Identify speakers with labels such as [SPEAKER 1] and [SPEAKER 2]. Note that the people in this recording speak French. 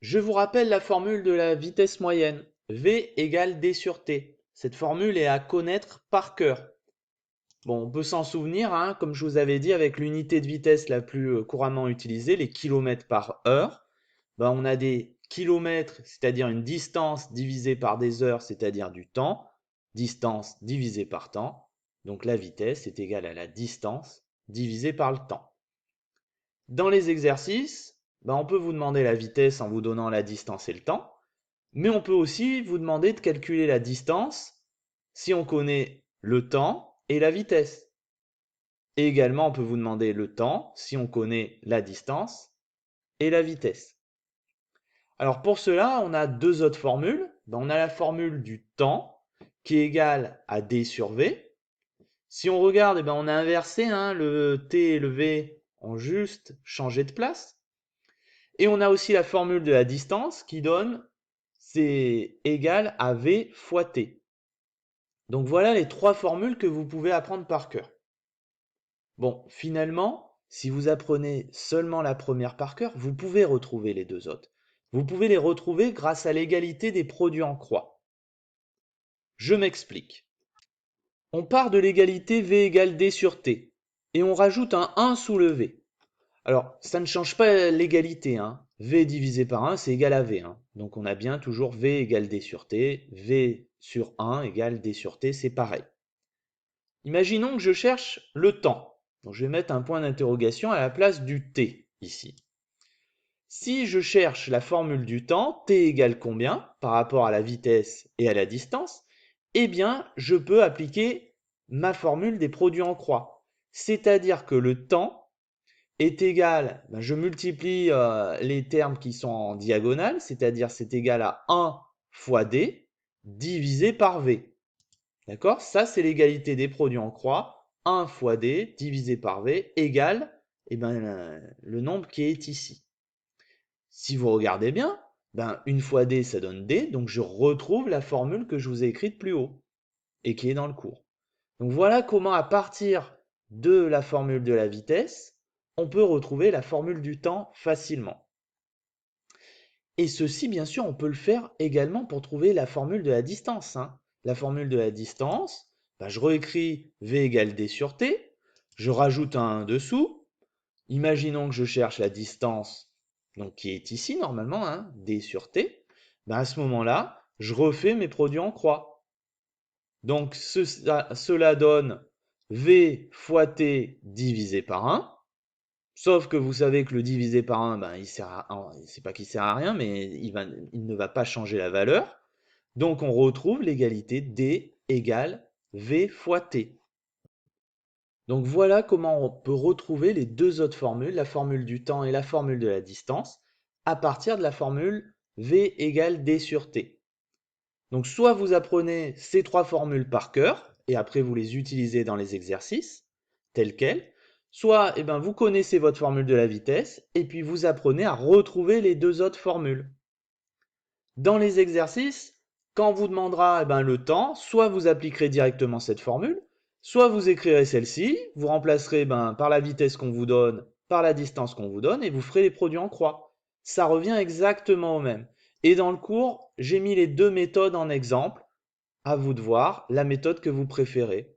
[SPEAKER 1] Je vous rappelle la formule de la vitesse moyenne. V égale d sur t. Cette formule est à connaître par cœur. Bon, on peut s'en souvenir, hein, comme je vous avais dit, avec l'unité de vitesse la plus couramment utilisée, les kilomètres par heure. Ben, on a des kilomètres, c'est-à-dire une distance divisée par des heures, c'est-à-dire du temps. Distance divisée par temps. Donc la vitesse est égale à la distance divisée par le temps. Dans les exercices, ben on peut vous demander la vitesse en vous donnant la distance et le temps, mais on peut aussi vous demander de calculer la distance si on connaît le temps et la vitesse. Et également, on peut vous demander le temps si on connaît la distance et la vitesse. Alors pour cela, on a deux autres formules. Ben on a la formule du temps qui est égale à d sur v. Si on regarde, ben on a inversé, hein, le t et le v ont juste changé de place. Et on a aussi la formule de la distance qui donne c'est égal à v fois t. Donc voilà les trois formules que vous pouvez apprendre par cœur. Bon, finalement, si vous apprenez seulement la première par cœur, vous pouvez retrouver les deux autres. Vous pouvez les retrouver grâce à l'égalité des produits en croix. Je m'explique. On part de l'égalité v égale d sur t et on rajoute un 1 sous le v. Alors, ça ne change pas l'égalité, hein. V divisé par 1, c'est égal à V, hein. Donc on a bien toujours V égale D sur T, V sur 1 égale D sur T, c'est pareil. Imaginons que je cherche le temps. Donc je vais mettre un point d'interrogation à la place du T, ici. Si je cherche la formule du temps, T égale combien par rapport à la vitesse et à la distance, eh bien, je peux appliquer ma formule des produits en croix. C'est-à-dire que le temps est égal, ben je multiplie les termes qui sont en diagonale, c'est-à-dire c'est égal à 1 fois d divisé par v. D'accord? Ça, c'est l'égalité des produits en croix. 1 fois d divisé par v égale le nombre qui est ici. Si vous regardez bien, ben, 1 fois d, ça donne d, donc je retrouve la formule que je vous ai écrite plus haut et qui est dans le cours. Donc voilà comment, à partir de la formule de la vitesse, on peut retrouver la formule du temps facilement. Et ceci, bien sûr, on peut le faire également pour trouver la formule de la distance, hein. La formule de la distance, ben, je réécris v égale d sur t, je rajoute un 1 dessous. Imaginons que je cherche la distance, donc qui est ici normalement, hein, d sur t. Ben, à ce moment-là, je refais mes produits en croix. Donc cela donne v fois t divisé par 1. Sauf que vous savez que le divisé par 1, ben, c'est pas qu'il sert à rien, mais il ne va pas changer la valeur. Donc on retrouve l'égalité d égale v fois t. Donc voilà comment on peut retrouver les deux autres formules, la formule du temps et la formule de la distance, à partir de la formule v égale d sur t. Donc soit vous apprenez ces trois formules par cœur, et après vous les utilisez dans les exercices, telles quelles, soit vous connaissez votre formule de la vitesse, et puis vous apprenez à retrouver les deux autres formules. Dans les exercices, quand on vous demandera le temps, soit vous appliquerez directement cette formule, soit vous écrirez celle-ci, vous remplacerez par la vitesse qu'on vous donne, par la distance qu'on vous donne, et vous ferez les produits en croix. Ça revient exactement au même. Et dans le cours, j'ai mis les deux méthodes en exemple. À vous de voir la méthode que vous préférez.